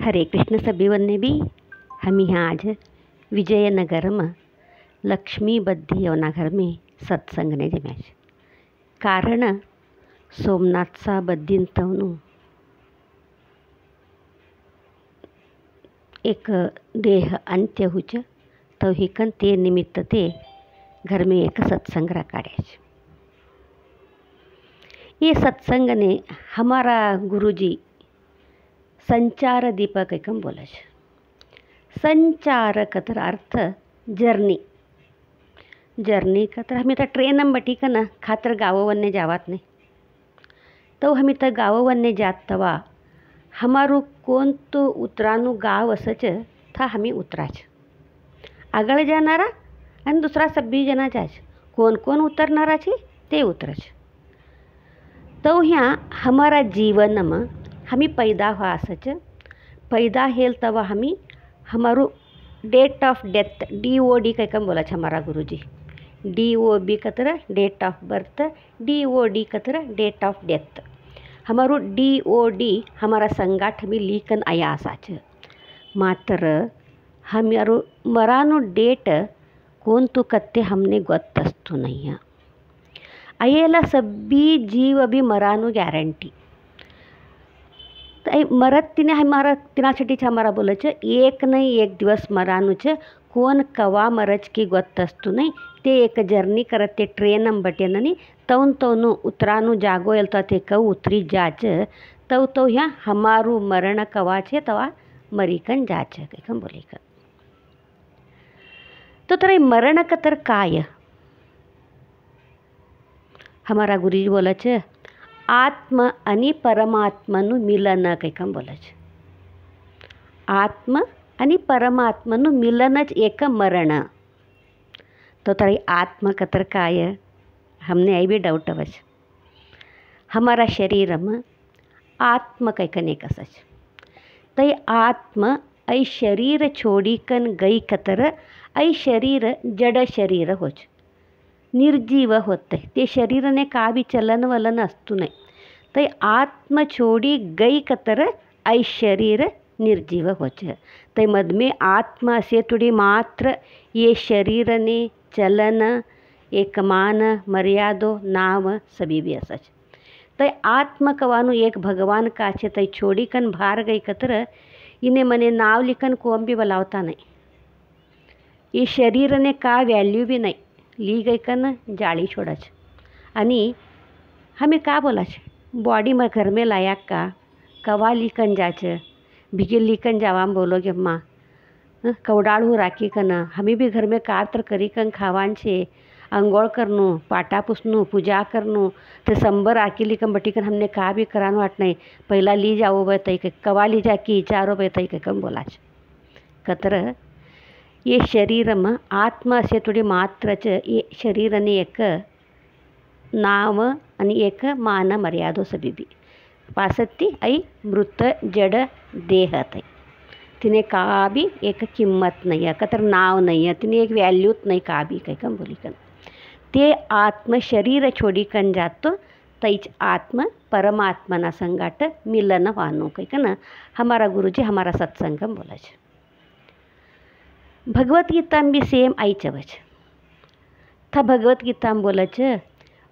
हरे कृष्ण सभी वन्ने भी हम यहाँ आज विजयनगर में लक्ष्मी बद्धी योना घर में सत्संगने जम्या छे। कारण सोमनाथचा बद्दींतवनु एक देह अंत्य हुच तो हिकन ते निमित्त ते घर में एक सत्संग रखाड़े छे। ये सत्संग ने हमारा गुरुजी संचार दीपक एकम बोले छे। संचार कतर अर्थ जर्नी कतर हमें तो ट्रेन में बटी का ना खातर गाँव वन्ने जावात नहीं तो हमें तो गाँव वन्ने जात तवा हमारू कोण तो उतरानु गाव असच था हमें उतराच आगळ जानारा आणि दुसरा सब्बी जना जाच कोण कोण उतरनारा छे ते उतरच। तो यहाँ हमारा जीवन में हमें पैदा हुआ असच पैदा हेल तवा हमें हमारू डेट ऑफ डेथ DOD कम बोला हमारा गुरुजी DOB कतर डेट ऑफ बर्थ DOD कतर डेट ऑफ डेथ हमारू DOD हमारा संगाठ में लीकन आया आसाच मात्र हमारू मरानु डेट कोण तो कत्ते हमने गोत्तस्तु नहीं है अयेला सभी जीव अभी मरानु गॅरंटी मरत तिने हमारा तिनासाठी हमारा बोले एक नहीं एक दिवस मरानु कोण कवा मरच की गोत्तस्तु नहीं ते एक जर्नी करते ट्रेन बटे ननी तौन तौनु उतरानु जागो एलता ते कऊ उतरी जाच तो यहाँ हमारू मरण कवा छे तवा मरीकन जाच कम बोली कर तो तरह मरण कतर काय हमारा गुरुजी बोला छे आत्म आणि परमात्मनु मिलन कम बोला छे। आत्म आणि परमात्मनु मिलनच एक मरण तो तरह आत्म कतर काय हमने आई भी डाउट अवच हमारा शरीर में आत्म कैकन एक असच तई आत्म ऐ शरीर छोड़ी कन गई कतर ऐ शरीर जड़ शरीर होच निर्जीव होते ते शरीर ने का भी चलन वलन अस्तु नहीं तई आत्म छोड़ी गई कतर ऐ शरीर निर्जीव होच तई मद में आत्मा से थोड़ी मात्र ये शरीर ने चलन एक मान मर्यादो नाम सभी भी असच तई आत्म कवानु एक भगवान का छे तई छोड़ी कन भार गई कतर इन्हें मने नाव लिखन कोम भी बलावता नहीं ये शरीर ने का वैल्यू भी नहीं ली गई कन जाली छोड़च आणि हमें का बोला बॉडी में घर में लाया का कवा लिखन जाच भिगे लिखन जावाम बोलोगे माँ कवडाळू राखी कन हमें भी घर में कातर करी कन खावान छे अंगोड़ करनू पाटा पुसनू पूजा करनू तो संबर आकी लिखन बटीकन हमने का भी करानो वाट नहीं पहला ली जाओ बे तई के कवा ली जा की चारो बे तई के कम बोला कतर ये शरीर में आत्मा से थोड़ी मात्रच ये शरीर ने एक नाम आणि एक मान मर्यादो सभी भी पासत्ती आई मृत जड़ देह तई तिने का भी एक किम्मत नहीं है कतर नाव नहीं है तिने एक वैल्यूत नहीं का भी कहीं कम बोली कन ते आत्म शरीर छोड़ी कन जातो तईच आत्म परमात्मना संगाट मिलन वानो कहीं कन हमारा गुरुजी हमारा सत्संगम बोला छे। भगवत गीता में भी सेम आई चवच था भगवत गीता में बोला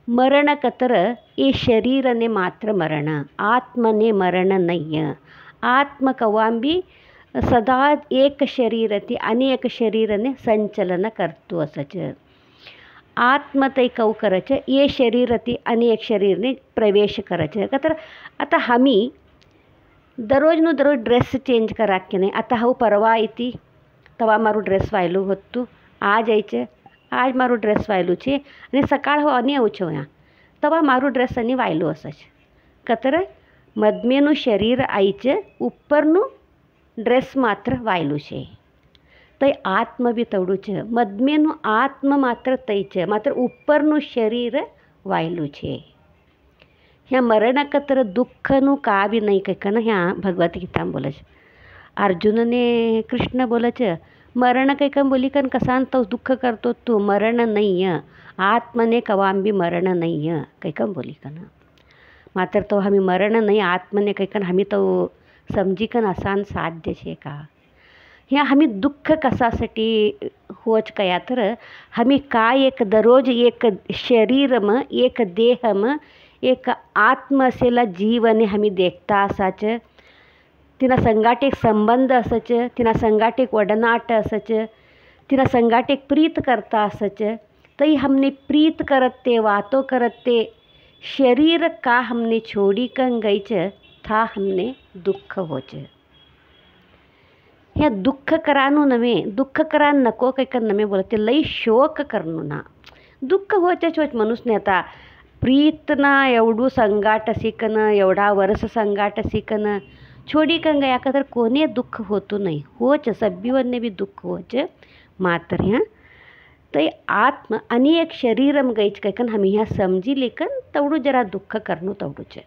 मरण कतर ये शरीर ने मात्र मरण आत्म ने मरण नहीं है आत्म कवाम भी सदा एक शरीर ती अनेक शरीर ने संचलन करतो असच आत्म तई कऊ करच ये शरीर ती अनेक शरीर ने प्रवेश करच कतर आता हमी दररोज नु दररोज ड्रेस चेंज करा के नहीं आता हाऊ परवा इति तवा मारू ड्रेस वायलू होतु आज आईचे आज मारू ड्रेस वायलू छे आणि सकाळ हो आणि आવું છું यहाँ तवा मारू ड्रेस आणि वायलू असच कतर मदमेनु शरीर आईचे उपरनु ड्रेस मात्र वायलू छे तई आत्म भी तवडू छे मदमेनु आत्म मात्र तई छे मात्र उपरनु शरीर वायलू छे ह्या मरण कतर दुःखनु का भी नहीं कन ह्या भगवत गीता में बोले अर्जुन ने कृष्ण बोले मरण कहीं कम बोली कन कसान तो दुःख करतो तू मरण नहीं है आत्म ने कवाम भी मरण नहीं है कहीं कम बोली कन मात्र तो हमें मरण नहीं आत्म ने कहीं कन हमें तो समजीकन असान साध्य छे का. ह्या आम्ही दुःख कशासाठी होच कया तर आम्ही काय एक दररोज एक शरीरम एक देहम एक आत्म असेला जीवने आम्ही देखता असाच, तिना संगाट एक संबंध असच, तिना संगाट एक वडनाट असच, तिना संगाट एक प्रीत करता असच. तई हमने प्रीत करते वातो करते शरीर का हमने छोड़ी कन गईच था हमने दुःख होच. ह्या दुःख करानू नव्हे, दुःख करान नको काही कर नव्हे बोलते, लई शोक करनू ना. दुःख होतेच होच मनुष्यने. आता प्रीतना एवढू संगाट सिकन एवढा वर्ष संगाट सिकन छोडी कन गया का तर कोणे दुःख होतो नाही होच, सभ्यवरने भी दुःख होच. मात्र ह्या ते आत्म आणि एक शरीरम गईच कैकन आम्ही ह्या समजी लेकन तेवढू जरा दुःख करनू तेवढूच.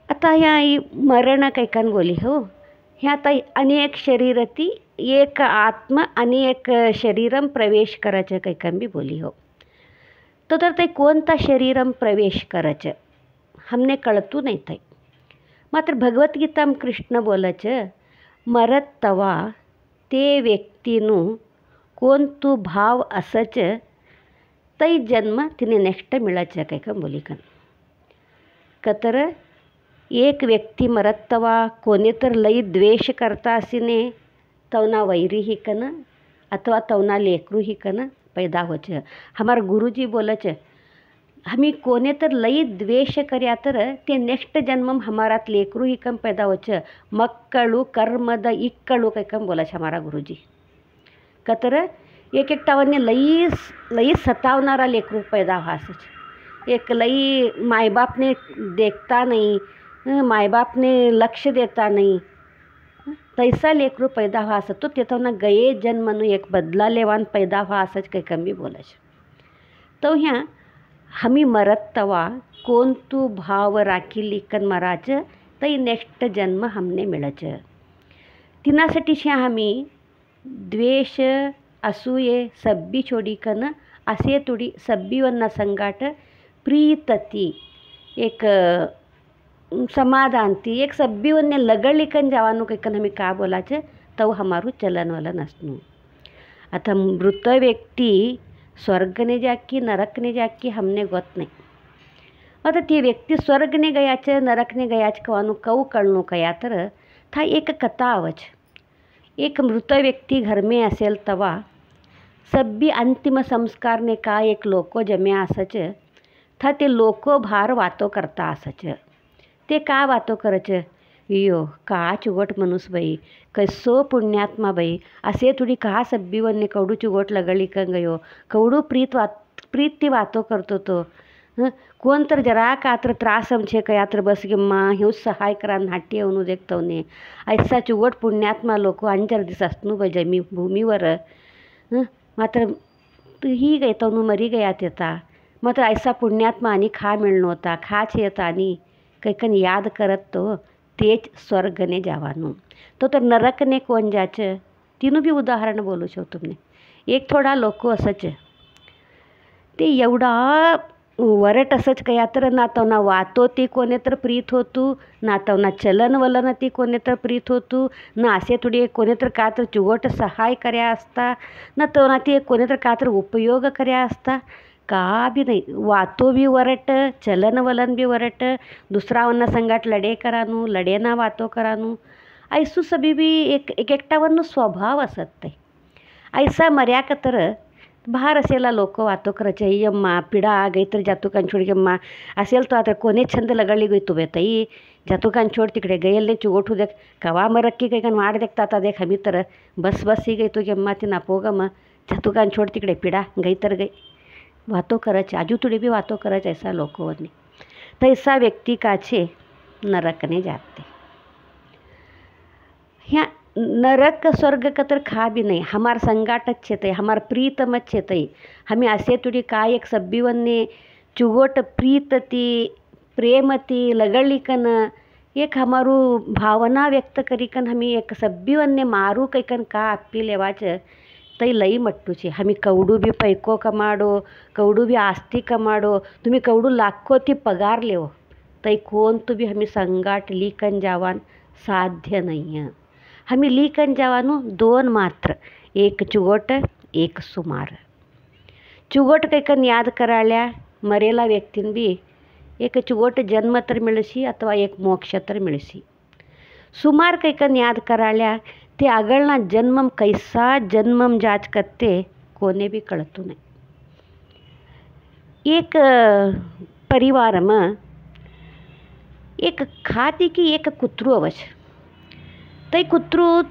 आता ह्या मरण कैकन बोली हो, ह्या आता अनेक शरीरती एक आत्म आणि एक शरीरम प्रवेश करायचं कैकन बी बोली हो. तो तर ते कोणता शरीरम प्रवेश करायचं हमने कळतू नाही ते. मात्र भगवद्गीता कृष्ण बोलच, मरत तवा ते व्यक्तीनू कोणतू भाव असच तई जन्म तिने नेक्स्ट मिळायचं काय का बोली कन. का तर एक व्यक्ती मरत तवा कोणी तर लई द्वेष करता असीने तवना वैरी हिकन अथवा तवना लेकरू हिकन पैदा होच. हमार गुरुजी बोलच, हमी कोने तर लई द्वेष कर्या तर ते नेक्स्ट जन्म हमारात लेकरू हिकम पैदा होच. मक्कळू कर्मद इक्कळू कैकम बोलच हमारा गुरुजी. का तर एक एकटावरने लई सतावणारा लेकरू पैदा व्हासच. एक लई मायबापने देखता नाही, मायबापने लक्ष देता नाही, तैसा लेकरू पैदा व्हा असत. तो तेथवना गये जन्मनु एक बदला लेवान पैदा व्हा असच काही कमी बोलायचं. तो ह्या हमी मरत तवा कोणतू भाव राखी लिकन मराचं तई नेक्स्ट जन्म हमने मिळायचं. तिनासाठी शे आम्ही द्वेष असूये सब्बी छोडीकन असे तुडी सब्बीवन्ना संगाट प्रीतती एक समाधानती एक सब्बीवन्ने लगडलिकन जवानू कैकन हमें का बोलाचं तव हमारू चलन वलन असनू. आता मृत व्यक्ती स्वर्गने जाकी नरकने जाकी हमने गोत नाही. आता ती व्यक्ती स्वर्गने गयाचं नरकने गयाच कवानू कऊ कळनू कया तर था एक कथा आवच. एक मृत व्यक्ती घर में असेल तवा सब्बी अंतिम संस्कार ने का एक लोको जम्या असच. था ते लोको भार वातो करता असच. ते का वातो करच, यो का चुगोट मनुस बाई, कसो पुण्यात्मा बाई, असे थोडी का सब्बीवन्ने कवडू चुगोट लगळी कं गयो, कवडू प्रीती वातो करतो तो. कोण तर जरा का तर त्रास आमचे कयात्र बस गिम्मा हे सहाय करा नाट्य येऊन देखतवने ऐसा चुगोट पुण्यात्मा लोक अंजर दिस असनू बाई जमी भूमीवर. मात्र ही गई तवनू मरी गयात येता. मात्र ऐसा पुण्यात्मा आणि खा मिळणं होता खाच येता आणि कैकन याद करत तो तेच स्वर्गने जावानू. तो तर नरकने कोण जाचं तिनू बी उदाहरण बोलू शकतो तुमने. एक थोडा लोक असच ते एवढा वरट असच कया तर ना तवना वातो ती कोणे तर प्रीत होतू, ना तवना चलन वलन ती कोणे तर प्रीत होतू, ना असे थोडी कोणे तर का तर चुगोट सहाय कर्या असता, ना तवना ती कोणे तर का तर उपयोग कर्या असता. का बी नाही. वातो बी वरट चलन वलन बी वरट, दुसरावन्ना संगाट लढे करानू लढेना वातो करानू ऐसू सभी बी एक एकटावरनं स्वभाव असत ते. ऐसा मर्या का तर बाहेर असेला लोक वातो करायचे यम्मा पिढा गई तर जातू कांछोड यम्मा असेल तो आता कोणे छंद लगडली गई तू बेताई जातू कांछोड तिकडे गयल ने चुगोठू देख कवा मरक्की काही कान वाढ देखता आता देख हमी तर बस बस ही गई तो यम्मा ती नापोगा मग जातू कांछोड तिकडे पिढा गई तर गई वातो करायचे आजू तुड़ी भी वातो करायचे ऐसा लोकों ने. तैसा व्यक्ति काछे नरकने जाते. ह्या नरक स्वर्ग का तर खा भी नहीं हमार संगाटच छेतई हमार प्रीतमच छेतई. हमें असे तुड़ी का एक सब्बीवन्ने चुगोट प्रीतती प्रेमती लगड़लिकन एक हमारू भावना व्यक्त करीकन हमी एक सब्बीवन्ने मारू कैकन का अप्पी लेवाच तई लई मट्टू छे. हमी कवडू भी पैको कमाडो कवडू भी आस्ती कमाडो तुम्ही कवडू लाखो ती पगार लेवो तई कौन तो भी हमें संगाट लीकन जावान साध्य नहीं है। हमें लीकन जावानू दोन मात्र, एक चुगोट एक सुमार। चुगोट कैकन याद कराळ्या मरेला व्यक्तीन बी एक चुगोट जन्म तर मिळशी अथवा एक मोक्ष तर मिळशी। सुमार कैकन याद कराळ्या ते आगळना जन्मम कैसा जन्मम जाच करते कोने भी कळतू नहीं। एक परिवार में एक खाती की एक कुत्रू अवश्य, तई कुत्रू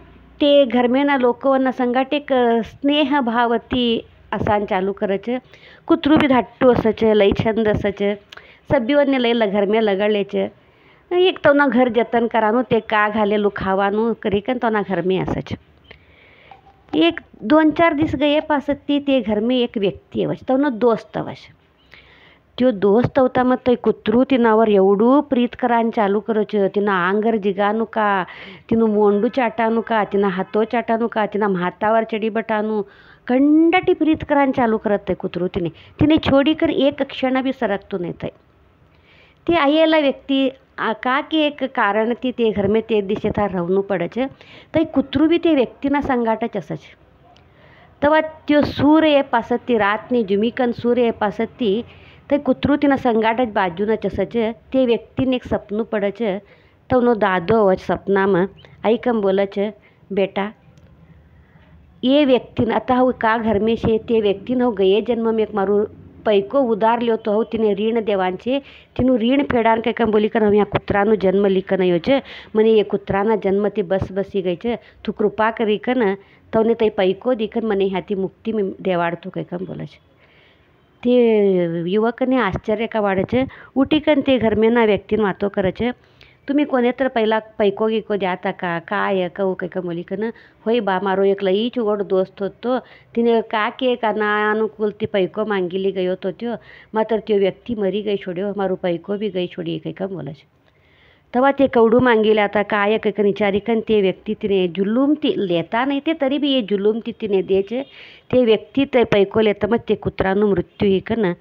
ते घर में ना लोकवना संगाट एक स्नेह भावती असान चालू करच। कुत्रू भी धाट्टू असच, लई छंद असच, सब्बीवन्ने लई घर में लगड़लेच। एक तो ना घर जतन करानू ते का घालेलू खावानू करीकन तो ना घर में असच। एक 2-4 दिवस गये पासती ते घर में एक व्यक्ती अवश्य, तो ना दोस्त अवश्य। त्यो दोस्त होता मग ते कुत्रू तिनावर एवढू प्रीत करान चालू करच। तिना आंगर जिगानू का, तिनु मोंडू चाटानू का, तिना हातो चाटानू का, तिना म्हातावर चढ़ी बटानू कंडाटी प्रीत करान चालू करत ते कुत्रू तिने छोड़ी कर एक क्षण भी सरकतो नहीं थे। ते आयेला व्यक्ती का की एक कारण ती ते घर में ते दिशे था रहनू पड़च। तई कुत्रू भी ते व्यक्तीना संगाटच असच। तवा त्यो सूर्य ये पासती रातनी जुमीकन सूर्य ये पासती ते कुत्रू तिना संगाटच बाजूनच असच। ते व्यक्तीने एक सपनू पड़च। तो नो दादो अवच सपना में आईकम बोलच, बेटा ये व्यक्ति आता हो का घर में से ते व्यक्ति हो गए जन्म में एक मारू पैको उधार लियो तो हो तिने ऋण देवांचे, तिनु ऋण फेडान के कम बोली कर हम यहाँ कुत्रानु जन्म लिखन आयो छे, मने ये कुत्राना जन्म ते बस बसी गई छे, तू कृपा करी कन तवने तई पैको दिखन मने हाथी मुक्ति में देवाड़तो के कम बोले छे। ते युवकने आश्चर्य का वाढे छे। उठीकन ते घर में ना व्यक्तीन वातो करे छे, तुम्ही कोणे तर पहिला पैको गिको द्याता का काय कहू काही का बोली कन होय बा मारो एक लई चुगोड दोस्त होतो, तिने का के का ना अनुकूल ती पैको मांगीली गयो तो त्यो मात्र त्यो व्यक्ति मरी गई छोड्यो, मारू पैको भी गई छोड़ी काही का बोले छे। तवा ते कवडू मांगीले आता काय काही विचारी कन ते व्यक्ति तिने जुलूम ती लेता नहीं ते तरी भी ये जुलूम ती तिने दे छे। ते व्यक्ति ते पैको लेता मग ते कुत्रानु मृत्यू ही कन